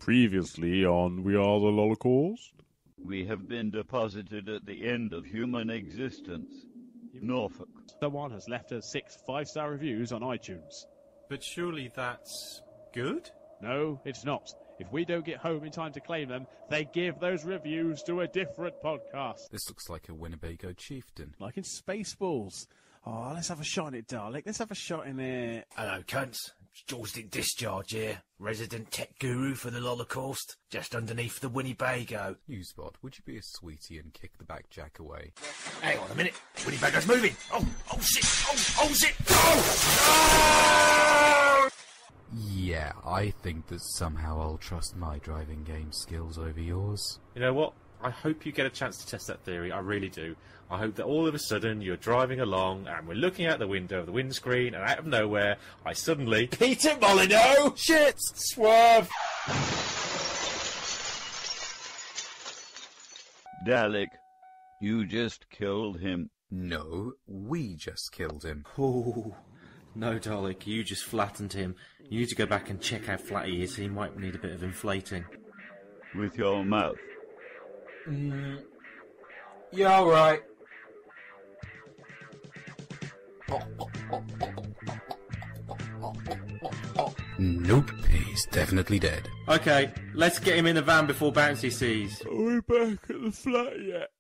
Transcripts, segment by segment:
Previously on We Are the Lolocaust. We have been deposited at the end of human existence. Norfolk. Someone has left us 6 5-star reviews on iTunes. But surely that's good? No, it's not. If we don't get home in time to claim them, they give those reviews to a different podcast. This looks like a Winnebago chieftain. Like in Spaceballs. Oh, let's have a shot at it, Dalek. Let's have a shot in it. Hello, cunts. It's Joystick Discharge here. Resident tech guru for the Lolocaust. Just underneath the Winnebago. Newsbot, would you be a sweetie and kick the back jack away? Hang on a minute. Winnebago's moving. Oh shit. Oh shit. Oh! Yeah, I think that somehow I'll trust my driving game skills over yours. You know what? I hope you get a chance to test that theory. I really do. I hope that all of a sudden you're driving along and we're looking out the window of the windscreen and out of nowhere I suddenly... Peter Molyneux! Shit! Swerve! Dalek, you just killed him. No, we just killed him. Oh, no, Dalek, you just flattened him. You need to go back and check how flat he is. He might need a bit of inflating. With your mouth. Yeah, alright. Nope, he's definitely dead. Okay, let's get him in the van before Bouncy sees. Are we back at the flat yet?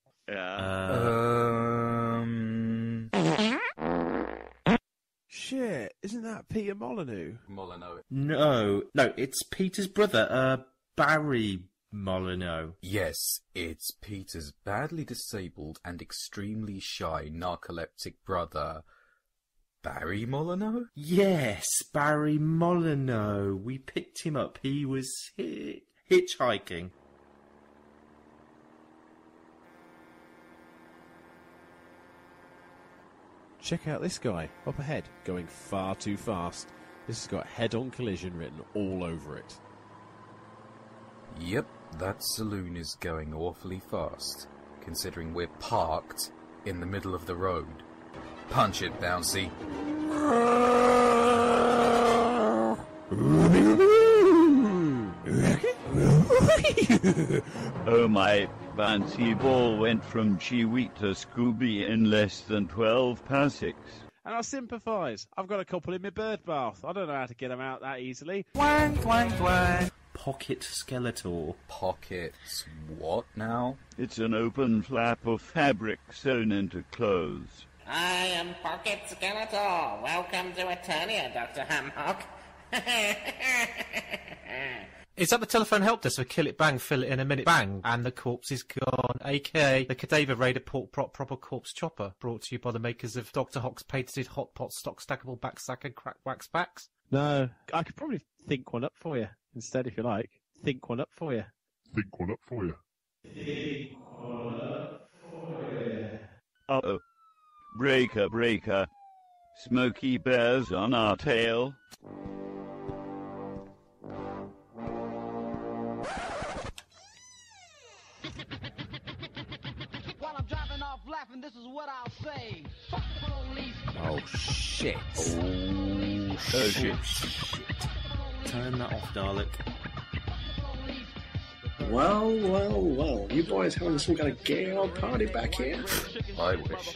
Shit, isn't that Peter Molyneux? Molyneux. No, it's Peter's brother, Barry Molyneux. Yes, it's Peter's badly disabled and extremely shy narcoleptic brother, Barry Molyneux? Yes, Barry Molyneux. We picked him up. He was hitchhiking. Check out this guy, up ahead, going far too fast. This has got head-on collision written all over it. Yep, that saloon is going awfully fast, considering we're parked in the middle of the road. Punch it, Bouncy. Oh, my fancy ball went from Chiweet to Scooby in less than 12 parsecs. And I sympathise. I've got a couple in my bird bath. I don't know how to get them out that easily. Twang, twang, twang. Pocket Skeletor. Pockets what now? It's an open flap of fabric sewn into clothes. I am Pocket Skeletor. Welcome to Eternia, Dr. Hamhock. Is that the telephone help desk for Kill It Bang, Fill It in a Minute Bang? And the corpse is gone, aka the Cadaver Raider Pork Prop Proper Corpse Chopper, brought to you by the makers of Dr. Hock's patented Hot Pot Stock Stackable Backstack and Crack Wax Backs. No, I could probably think one up for you instead, if you like. Think one up for you. Think one up for you. Think one up for you. Uh-oh. Breaker, breaker. Smoky bears on our tail. While I'm driving off laughing, this is what I'll say. Fuck the police. Oh, shit. Oh, shit. Turn that off, Dalek. Well, you boys having some kind of gay old party back here? I wish.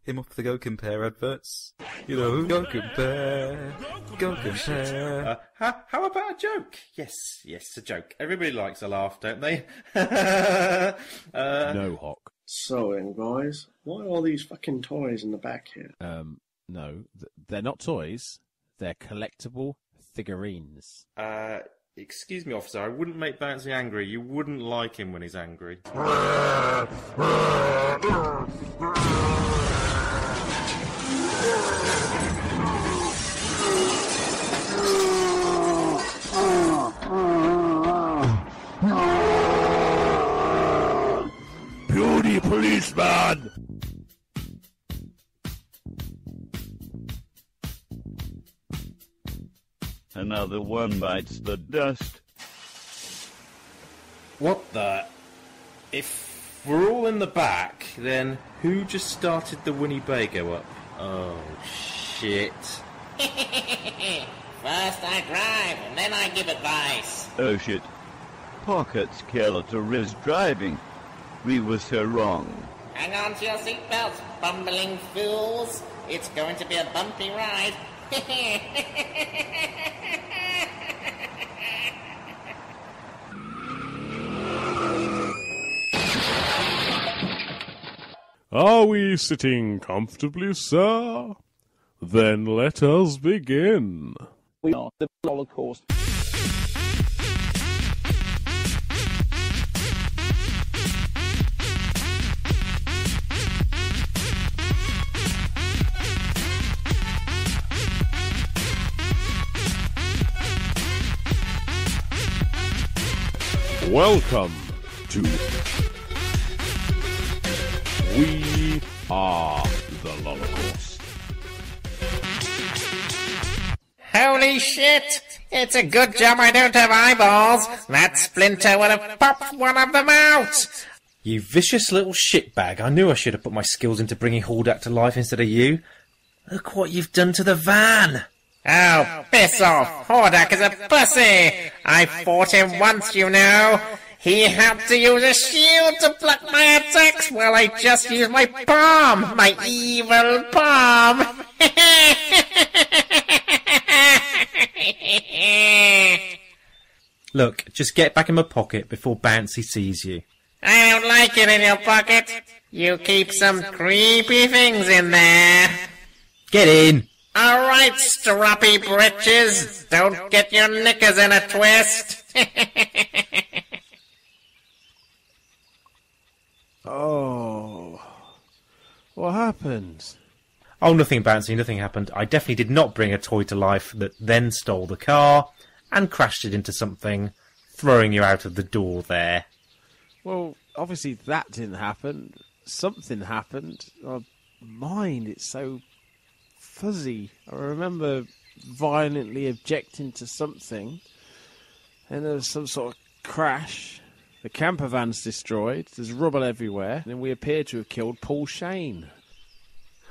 Him off the Go Compare adverts. Go Compare. Go Compare. How about a joke? Yes, a joke. Everybody likes a laugh, don't they? No, Hock. So then, guys, why are all these fucking toys in the back here? No, they're not toys. They're collectible figurines. Excuse me, officer, I wouldn't make Bouncy angry. You wouldn't like him when he's angry. Beauty policeman! Another one bites the dust. What the? If we're all in the back, then who just started the Winnebago up? Oh, shit. First I drive, and then I give advice. Oh shit. Pockets Skeletor is driving. We were so wrong. Hang on to your seatbelts, bumbling fools. It's going to be a bumpy ride. Are we sitting comfortably, sir? Then let us begin. We are the Lolocaust. Welcome to We Are the Lolocaust. Holy shit! It's a good job I don't have eyeballs. That splinter would have popped one of them out. You vicious little shitbag. I knew I should have put my skills into bringing Hordak to life instead of you. Look what you've done to the van. Oh, piss off! Hordak is a pussy! I fought him once, you know. He had to use a shield to block my attacks while I just used my palm! My evil palm! Look, just get back in my pocket before Bouncy sees you. I don't like it in your pocket. You keep some creepy things in there. Get in! Alright, stroppy britches. Don't get your knickers in a twist. Oh. What happened? Oh, nothing, Bouncy, nothing happened. I definitely did not bring a toy to life that then stole the car and crashed it into something, throwing you out of the door there. Well, obviously that didn't happen. Something happened. My mind, it's so fuzzy. I remember violently objecting to something, and there was some sort of crash. The camper van's destroyed. There's rubble everywhere, and we appear to have killed Paul Shane.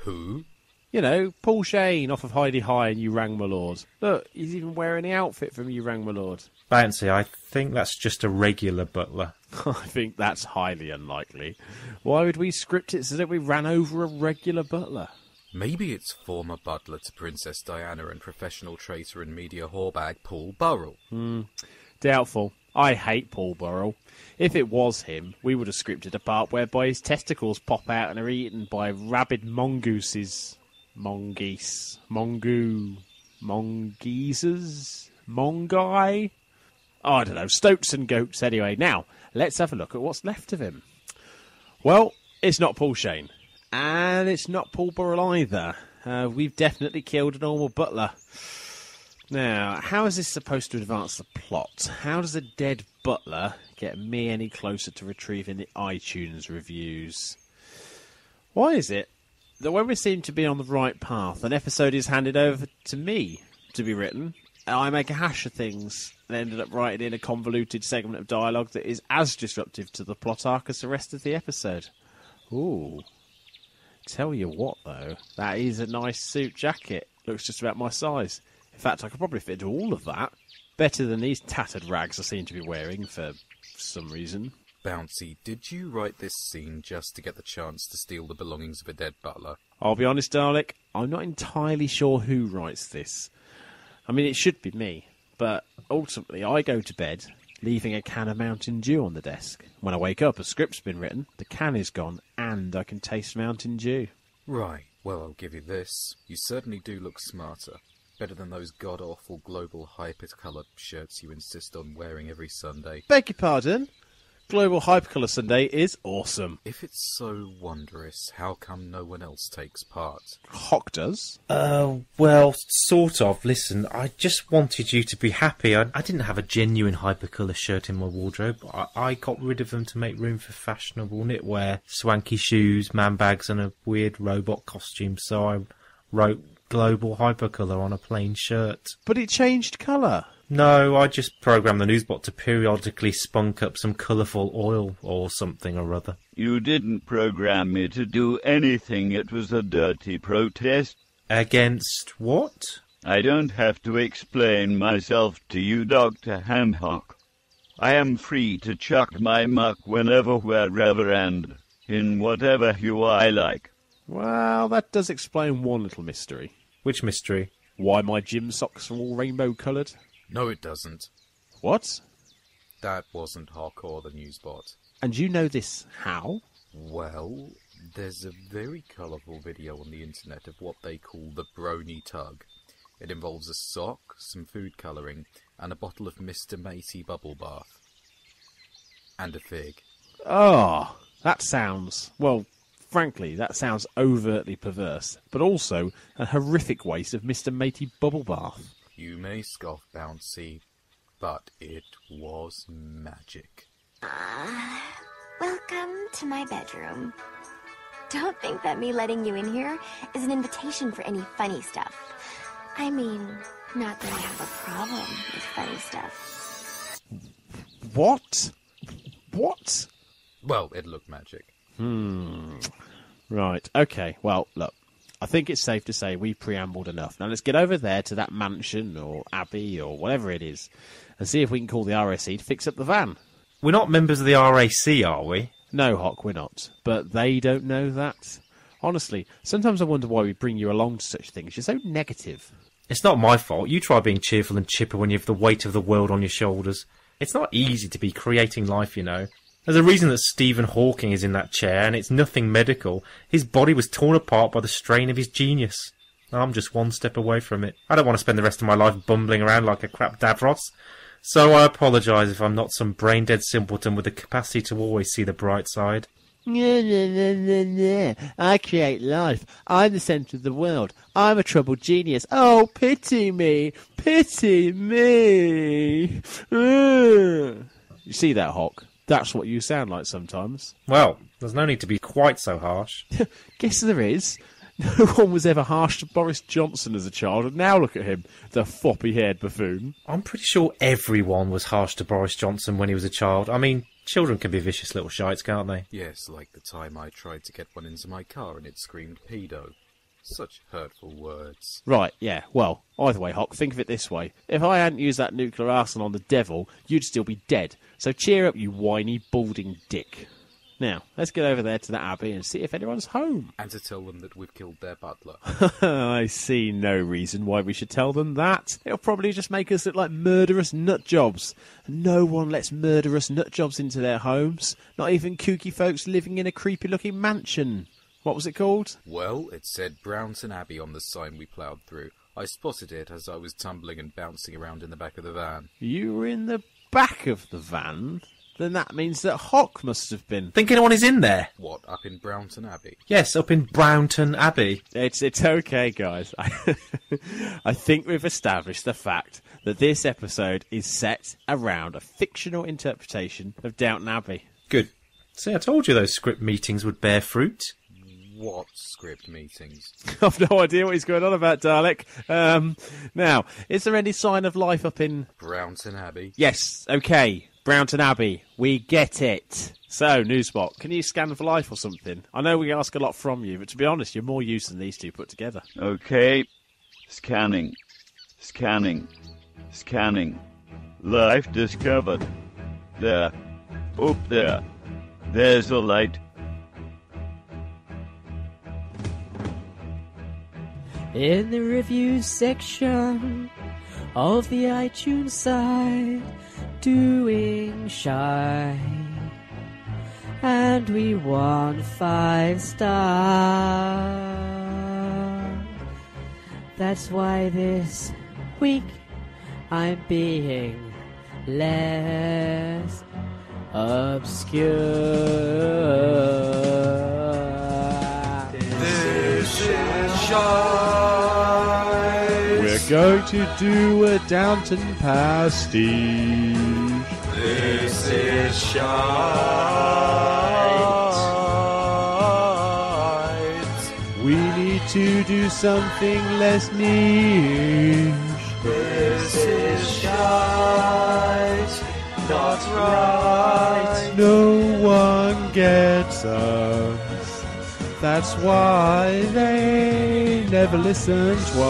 Who? You know, Paul Shane off of Heidi High and You Rang My Lord. Look, he's even wearing the outfit from You Rang My Lord. Bouncy, I think that's just a regular butler. I think that's highly unlikely. Why would we script it so that we ran over a regular butler? Maybe it's former butler to Princess Diana and professional traitor and media whorebag Paul Burrell. Doubtful. I hate Paul Burrell. If it was him, we would have scripted a part whereby his testicles pop out and are eaten by rabid mongooses. Mongeese. Mongeeses? Mongai? Oh, I don't know. Stoats and goats anyway. Now, let's have a look at what's left of him. Well, it's not Paul Shane. And it's not Paul Burrell either. We've definitely killed a normal butler. Now, how is this supposed to advance the plot? How does a dead butler get me any closer to retrieving the iTunes reviews? Why is it that when we seem to be on the right path, an episode is handed over to me to be written, and I make a hash of things and ended up writing in a convoluted segment of dialogue that is as disruptive to the plot arc as the rest of the episode? Ooh. Tell you what, though, that is a nice suit jacket. Looks just about my size. In fact, I could probably fit into all of that. Better than these tattered rags I seem to be wearing for some reason. Bouncy, did you write this scene just to get the chance to steal the belongings of a dead butler? I'll be honest, Dalek, I'm not entirely sure who writes this. I mean, it should be me, but ultimately I go to bed, leaving a can of Mountain Dew on the desk. When I wake up, a script's been written, the can is gone, and I can taste Mountain Dew. Right, well, I'll give you this. You certainly do look smarter. Better than those god-awful global hyper-coloured shirts you insist on wearing every Sunday. Beg your pardon? Global Hypercolour Sunday is awesome. If it's so wondrous, how come no one else takes part? Hock does. Well, sort of. Listen, I just wanted you to be happy. I didn't have a genuine hypercolour shirt in my wardrobe. I got rid of them to make room for fashionable knitwear, swanky shoes, man bags and a weird robot costume, so I wrote Global Hypercolour on a plain shirt. But it changed colour. No, I just programmed the newsbot to periodically spunk up some colourful oil or something or other. You didn't program me to do anything. It was a dirty protest. Against what? I don't have to explain myself to you, Dr. Hock. I am free to chuck my muck whenever, wherever, and in whatever hue I like. Well, that does explain one little mystery. Which mystery? Why my gym socks are all rainbow-coloured. No, it doesn't. What? That wasn't Hock or the newsbot. And you know this how? Well, there's a very colourful video on the internet of what they call the brony tug. It involves a sock, some food colouring, and a bottle of Mr. Matey bubble bath. And a fig. Oh, that sounds... Well, frankly, that sounds overtly perverse, but also a horrific waste of Mr. Matey bubble bath. You may scoff, Bouncy, but it was magic. Welcome to my bedroom. Don't think that me letting you in here is an invitation for any funny stuff. I mean, not that I have a problem with funny stuff. What? What? Well, it looked magic. Right, okay, well, look. I think it's safe to say we've preambled enough. Now let's get over there to that mansion or abbey or whatever it is and see if we can call the RSC to fix up the van. We're not members of the RAC, are we? No, Hock, we're not. But they don't know that. Honestly, sometimes I wonder why we bring you along to such things. You're so negative. It's not my fault. You try being cheerful and chipper when you have the weight of the world on your shoulders. It's not easy to be creating life, you know. There's a reason that Stephen Hawking is in that chair, and it's nothing medical. His body was torn apart by the strain of his genius. I'm just one step away from it. I don't want to spend the rest of my life bumbling around like a crap Davros. So I apologise if I'm not some brain-dead simpleton with the capacity to always see the bright side. I create life. I'm the centre of the world. I'm a troubled genius. Oh, pity me. Pity me. You see that, Hock? That's what you sound like sometimes. Well, there's no need to be quite so harsh. Guess there is. No one was ever harsh to Boris Johnson as a child, and now look at him, the floppy-haired buffoon. I'm pretty sure everyone was harsh to Boris Johnson when he was a child. I mean, children can be vicious little shites, can't they? Yes, like the time I tried to get one into my car and it screamed pedo. Such hurtful words. Right, yeah, well, either way, Hock, think of it this way. If I hadn't used that nuclear arsenal on the devil, you'd still be dead. So cheer up, you whiny, balding dick. Now, let's get over there to the Abbey and see if anyone's home. And to tell them that we've killed their butler. I see no reason why we should tell them that. It'll probably just make us look like murderous nutjobs. No one lets murderous nutjobs into their homes. Not even kooky folks living in a creepy-looking mansion. What was it called? Well, it said Brownton Abbey on the sign we ploughed through. I spotted it as I was tumbling and bouncing around in the back of the van. You were in the back of the van? Then that means that Hock must have been. Think anyone is in there? What, up in Brownton Abbey? Yes, up in Brownton Abbey. It's okay, guys. I think we've established the fact that this episode is set around a fictional interpretation of Downton Abbey. Good. See, I told you those script meetings would bear fruit. What script meetings? I've no idea what he's going on about, Dalek. Now, is there any sign of life up in... Brownton Abbey? Yes, okay. Brownton Abbey. We get it. So, Newsbot, can you scan for life or something? I know we ask a lot from you, but to be honest, you're more use than these two put together. Okay. Scanning. Scanning. Scanning. Life discovered. There. Up there. There's a light. In the review section of the iTunes site, doing shy, and we won 5 stars. That's why this week I'm being less obscure. This is shy. We're going to do a Downton pastiche. This is shite. We need to do something less niche. This is shite, not right. No one gets us. That's why they never listen twice.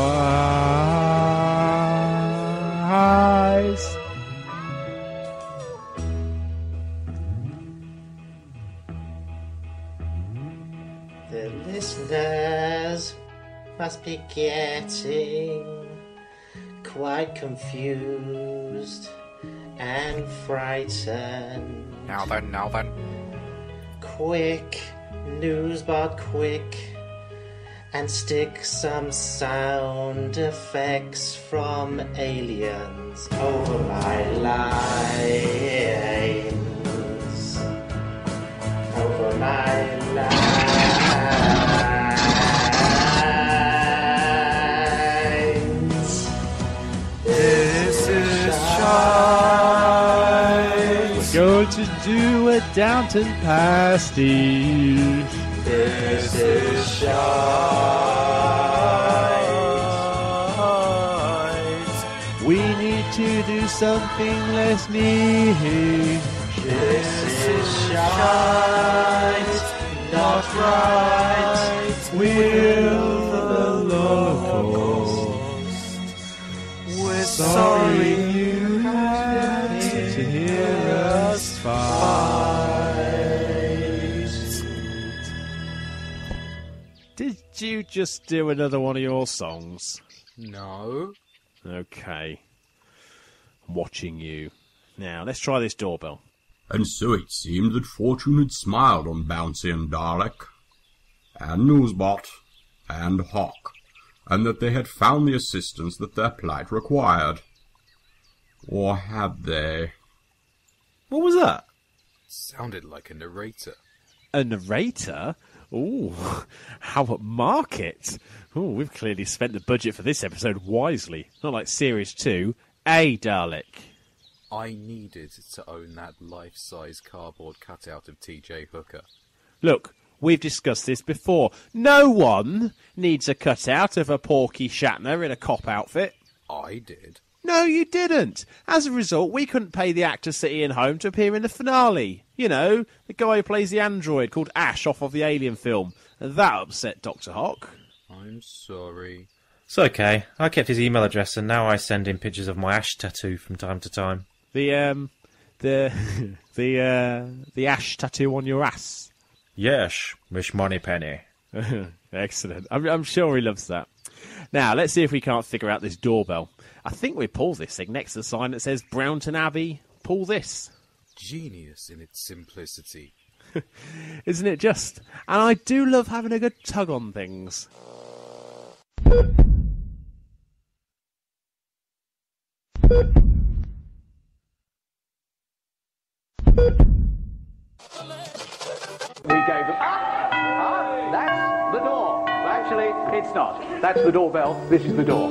The listeners must be getting quite confused and frightened. Now then. Quick, news but quick, and stick some sound effects from aliens over my lines. Over my lines. This is shite. We're going to do a Downton pastiche. This is shite. We need to do something less niche. This is shite, not right. We're the Lolocaust. We're sorry you had to hear us fight. Did you just do another one of your songs? No. Okay. I'm watching you. Now, let's try this doorbell. And so it seemed that fortune had smiled on Bouncy and Dalek, and Newsbot, and Hock, and that they had found the assistance that their plight required. Or had they? What was that? Sounded like a narrator. A narrator? Ooh, how about market? Ooh, we've clearly spent the budget for this episode wisely. Not like Series 2. Dalek. I needed to own that life-size cardboard cutout of T.J. Hooker. Look, we've discussed this before. No one needs a cutout of a Porky Shatner in a cop outfit. I did. No, you didn't. As a result, we couldn't pay the actor sitting at home to appear in the finale. You know, the guy who plays the android called Ash off of the Alien film. That upset Dr. Hock. I'm sorry. It's okay. I kept his email address and now I send him pictures of my ash tattoo from time to time. The ash tattoo on your ass. Yes, Miss Moneypenny. Excellent. I'm sure he loves that. Now, let's see if we can't figure out this doorbell. I think we pull this thing next to the sign that says Brownton Abbey. Pull this. Genius in its simplicity. Isn't it just? And I do love having a good tug on things. We gave them... that's the door. Well, actually, it's not. That's the doorbell. This is the door.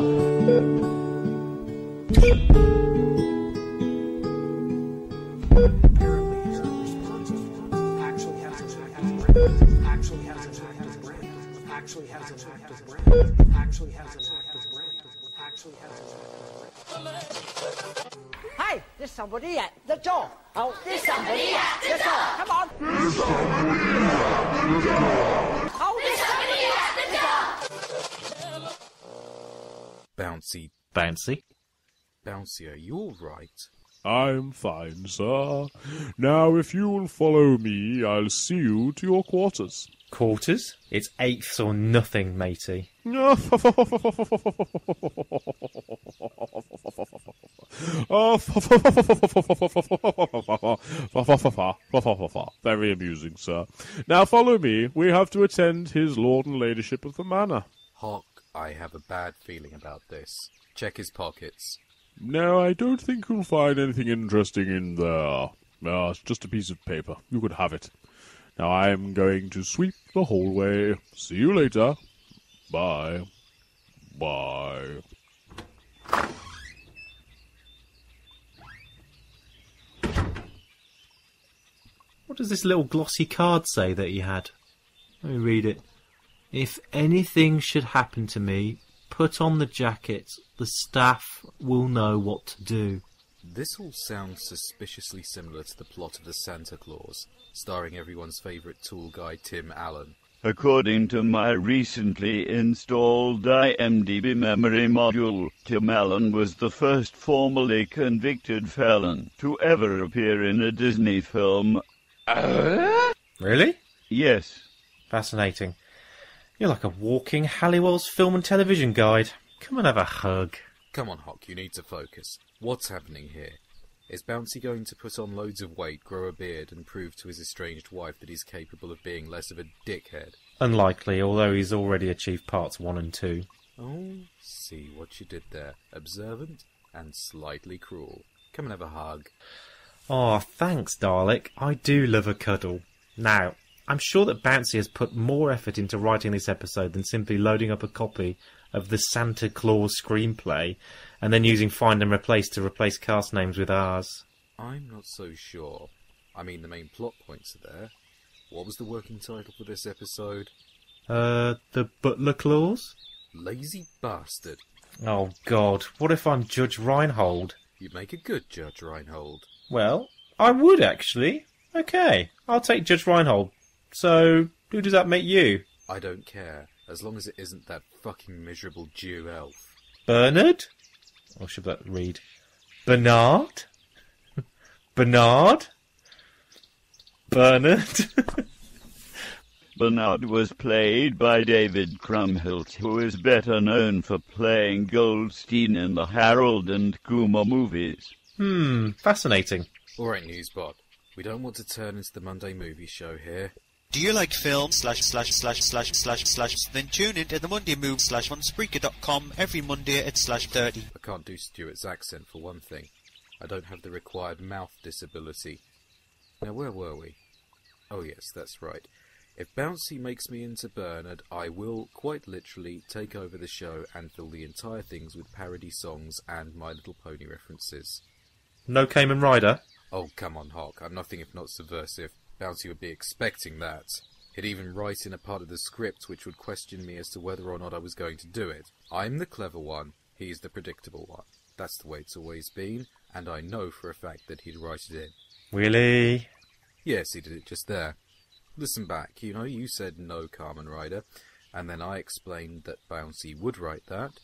Hey, there's somebody at the door. Oh, there's somebody at the door. Come on. There's somebody at the door. Oh, there's somebody at the door. Bouncy. Bouncy? Bouncy, are you all right? I'm fine, sir. Now, if you will follow me, I'll see you to your quarters. Quarters? It's eighths or nothing, matey. Very amusing, sir. Now follow me. We have to attend his lord and ladyship of the manor. Hock, I have a bad feeling about this. Check his pockets. No, I don't think you'll find anything interesting in there. It's just a piece of paper. You could have it. Now I'm going to sweep the hallway. See you later. Bye. Bye. What does this little glossy card say that he had? Let me read it. If anything should happen to me, put on the jacket. The staff will know what to do. This all sounds suspiciously similar to the plot of The Santa Claus, starring everyone's favourite tool guy Tim Allen. According to my recently installed IMDb memory module, Tim Allen was the first formally convicted felon to ever appear in a Disney film. Really? Yes. Fascinating. You're like a walking Halliwell's film and television guide. Come and have a hug. Come on, Hock, you need to focus. What's happening here? Is Bouncy going to put on loads of weight, grow a beard, and prove to his estranged wife that he's capable of being less of a dickhead? Unlikely, although he's already achieved parts 1 and 2. Oh, see what you did there. Observant and slightly cruel. Come and have a hug. Oh, thanks, Dalek. I do love a cuddle. Now, I'm sure that Bouncy has put more effort into writing this episode than simply loading up a copy of the Santa Claus screenplay and then using Find and Replace to replace cast names with ours. I'm not so sure. I mean, the main plot points are there. What was the working title for this episode? The Butler Clause? Lazy bastard. Oh, God. What if I'm Judge Reinhold? You'd make a good Judge Reinhold. Well, I would, actually. Okay, I'll take Judge Reinhold. So, who does that make you? I don't care, as long as it isn't that fucking miserable Jew elf. Bernard? Or should that read Bernard? Bernard? Bernard? Bernard was played by David Krumholtz, who is better known for playing Goldstein in the Harold and Kumar movies. Fascinating. Alright, Newsbot. We don't want to turn into the Monday movie show here. Do you like film / then tune into the Monday Move / on Spreaker.com every Monday at /30. I can't do Stuart's accent for one thing. I don't have the required mouth disability. Now where were we? Oh yes, that's right. If Bouncy makes me into Bernard, I will, quite literally, take over the show and fill the entire things with parody songs and My Little Pony references. No Cayman Rider? Oh, come on, Hock. I'm nothing if not subversive. Bouncy would be expecting that. He'd even write in a part of the script which would question me as to whether or not I was going to do it. I'm the clever one, he's the predictable one. That's the way it's always been, and I know for a fact that he'd write it in. Really? Yes, he did it just there. Listen back, you said no Carmen Rider, and then I explained that Bouncy would write that.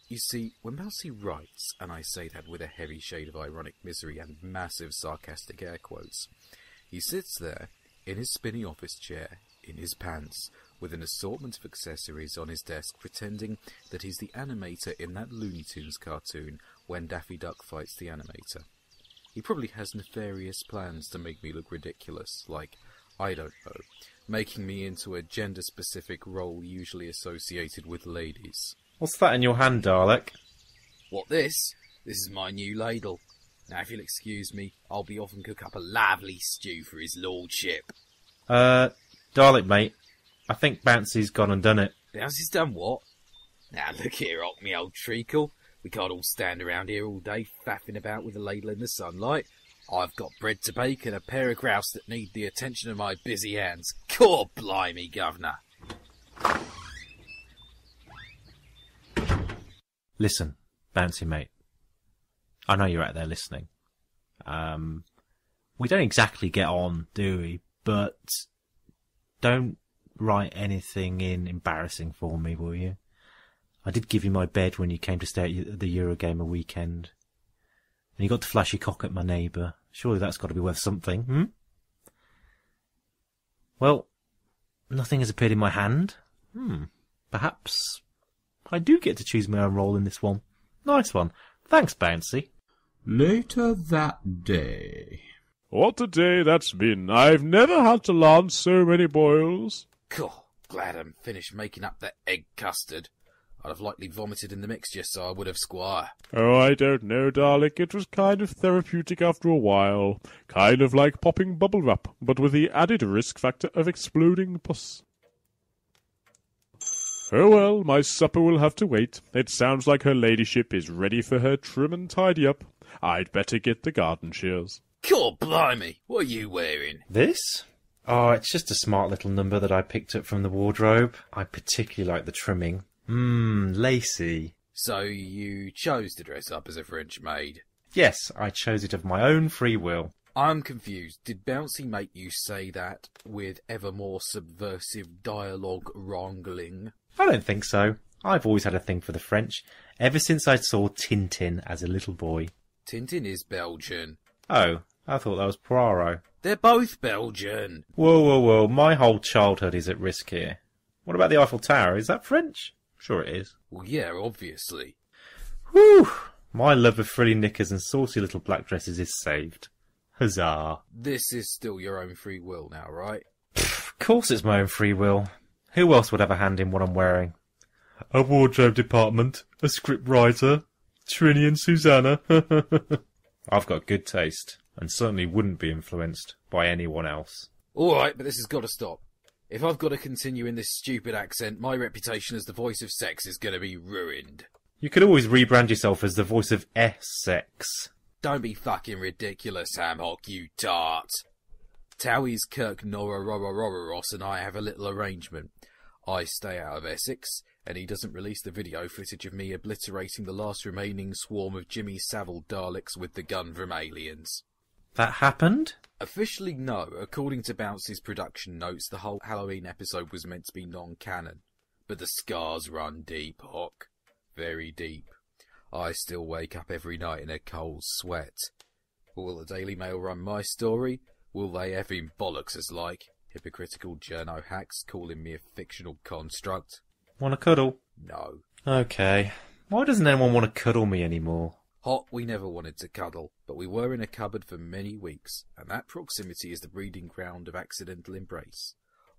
You see, when Bouncy writes, and I say that with a heavy shade of ironic misery and massive sarcastic air quotes, he sits there, in his spinny office chair, in his pants, with an assortment of accessories on his desk, pretending that he's the animator in that Looney Tunes cartoon when Daffy Duck fights the animator. He probably has nefarious plans to make me look ridiculous, like, I don't know, making me into a gender-specific role usually associated with ladies. What's that in your hand, Dalek? What, this? This is my new ladle. Now, if you'll excuse me, I'll be off and cook up a lively stew for his lordship. Dalek, mate. I think Bouncy's gone and done it. Bouncy's done what? Now, look here, Hock, me old treacle. We can't all stand around here all day faffing about with a ladle in the sunlight. I've got bread to bake and a pair of grouse that need the attention of my busy hands. Core blimey, governor. Listen, Bouncy, mate. I know you're out there listening. We don't exactly get on, do we? But don't write anything in embarrassing for me, will you? I did give you my bed when you came to stay at the Eurogamer weekend. And you got to flash your cock at my neighbour. Surely that's got to be worth something, Well, nothing has appeared in my hand. Perhaps I do get to choose my own role in this one. Nice one. Thanks, Bouncy. Later that day. What a day that's been. I've never had to lance so many boils. Cool. Glad I'm finished making up that egg custard. I'd have likely vomited in the mixture, so I would have, Squire. Oh, I don't know, Dalek. It was kind of therapeutic after a while. Kind of like popping bubble wrap, but with the added risk factor of exploding pus. Oh well, my supper will have to wait. It sounds like her ladyship is ready for her trim and tidy up. I'd better get the garden shears. God blimey, what are you wearing? This? Oh, it's just a smart little number that I picked up from the wardrobe. I particularly like the trimming. Lacey. So you chose to dress up as a French maid? Yes, I chose it of my own free will. I'm confused. Did Bouncy make you say that with ever more subversive dialogue wrangling? I don't think so. I've always had a thing for the French, ever since I saw Tintin as a little boy. Tintin is Belgian. Oh, I thought that was Poirot. They're both Belgian. Whoa, my whole childhood is at risk here. What about the Eiffel Tower? Is that French? Sure it is. Well, yeah, obviously. Whew! My love of frilly knickers and saucy little black dresses is saved. Huzzah. This is still your own free will now, right? Of course it's my own free will. Who else would have a hand in what I'm wearing? A wardrobe department, a scriptwriter, Trini and Susanna. I've got good taste, and certainly wouldn't be influenced by anyone else. Alright, but this has got to stop. If I've got to continue in this stupid accent, my reputation as the voice of sex is going to be ruined. You could always rebrand yourself as the voice of Essex. Don't be fucking ridiculous, Sam Hock, you tart. Towie's Kirk Norororos and I have a little arrangement. I stay out of Essex, and he doesn't release the video footage of me obliterating the last remaining swarm of Jimmy Savile Daleks with the gun from Aliens. That happened? Officially, no. According to Bouncy's production notes, the whole Halloween episode was meant to be non-canon. But the scars run deep, Hock. Very deep. I still wake up every night in a cold sweat. Will the Daily Mail run my story? Will they effing bollocks as like? Hypocritical journo hacks calling me a fictional construct? Want to cuddle? No. Okay. Why doesn't anyone want to cuddle me anymore? Hot, we never wanted to cuddle, but we were in a cupboard for many weeks, and that proximity is the breeding ground of accidental embrace.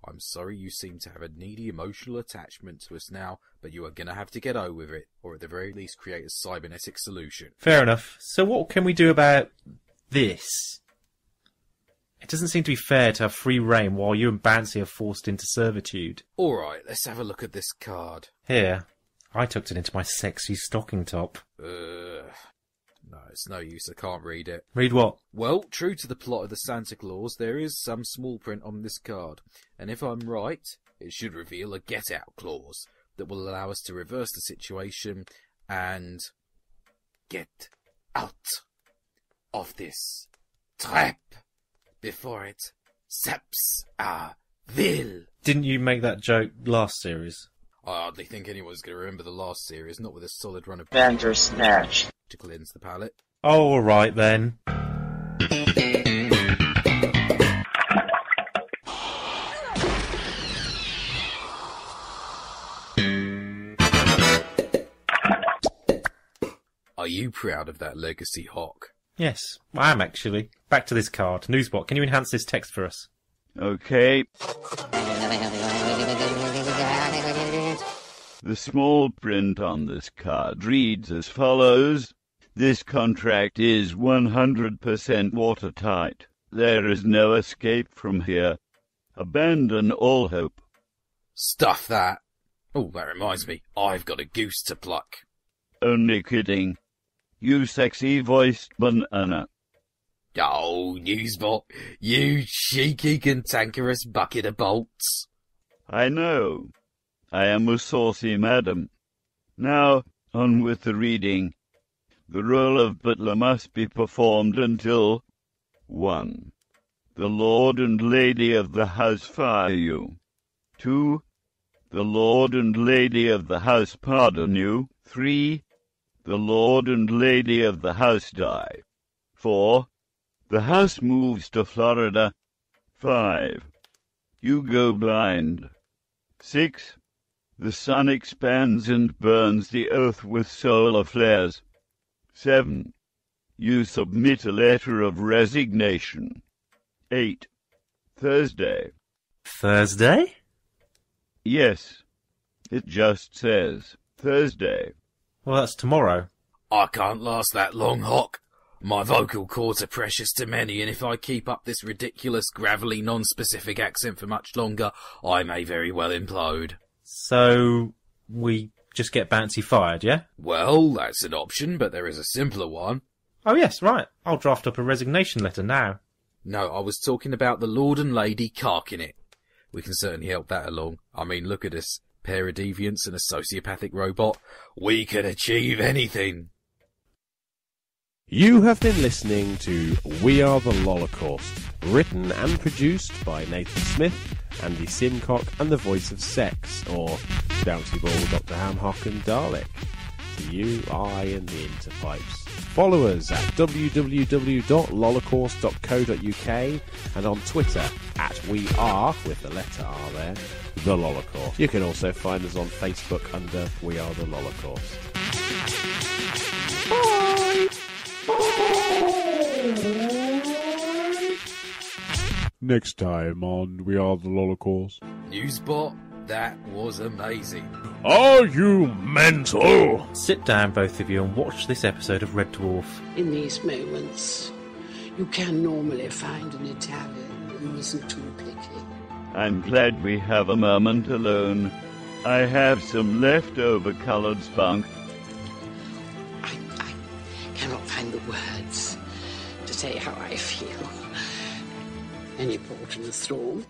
I'm sorry you seem to have a needy emotional attachment to us now, but you are going to have to get over it, or at the very least create a cybernetic solution. Fair enough. So what can we do about this? It doesn't seem to be fair to have free reign while you and Bouncy are forced into servitude. Alright, let's have a look at this card. Here. I tucked it into my sexy stocking top. No, it's no use, I can't read it. Read what? Well, true to the plot of the Santa Claus, there is some small print on this card. And if I'm right, it should reveal a get-out clause that will allow us to reverse the situation and get out of this trap before it saps our will. Didn't you make that joke last series? I hardly think anyone's going to remember the last series, not with a solid run of Bandersnatch to cleanse the palate. Oh, alright then. Are you proud of that legacy, Hock? Yes, I am actually. Back to this card. Newsbot, can you enhance this text for us? Okay. The small print on this card reads as follows. This contract is 100% watertight. There is no escape from here. Abandon all hope. Stuff that. Oh, that reminds me. I've got a goose to pluck. Only kidding. You sexy-voiced banana. Oh, Newsbot, you cheeky, cantankerous bucket of bolts. I know. I am a saucy madam. Now, on with the reading. The role of butler must be performed until 1. The lord and lady of the house fire you. 2. The lord and lady of the house pardon you. 3. The lord and lady of the house die. 4. The house moves to Florida. 5. You go blind. 6. The sun expands and burns the earth with solar flares. 7. You submit a letter of resignation. 8. Thursday. Thursday? Yes. It just says Thursday. Well, that's tomorrow. I can't last that long, Hock. My vocal cords are precious to many, and if I keep up this ridiculous, gravelly, non-specific accent for much longer, I may very well implode. So, we just get Bouncy fired, yeah? Well, that's an option, but there is a simpler one. Oh yes, right. I'll draft up a resignation letter now. No, I was talking about the Lord and Lady carking it. We can certainly help that along. I mean, look at us. pair of deviants and a sociopathic robot, we can achieve anything. You have been listening to We Are the Lolocaust, written and produced by Nathan Smith, Andy Simcock, and the voice of Sex, or Bouncy Ball, Dr. Ham, Hock, and Dalek. To you, I, and the interpipes. Follow us at www.lolocaust.co.uk and on Twitter at We Are, with the letter R there, The Lolocaust. You can also find us on Facebook under We Are the Lolocaust. Bye! Next time on We Are the Lolocaust. Newsbot, that was amazing. Are you mental? Sit down, both of you, and watch this episode of Red Dwarf. In these moments, you can normally find an Italian who isn't too picky. I'm glad we have a moment alone. I have some leftover coloured spunk. I cannot find the words to say how I feel. Any port in the storm.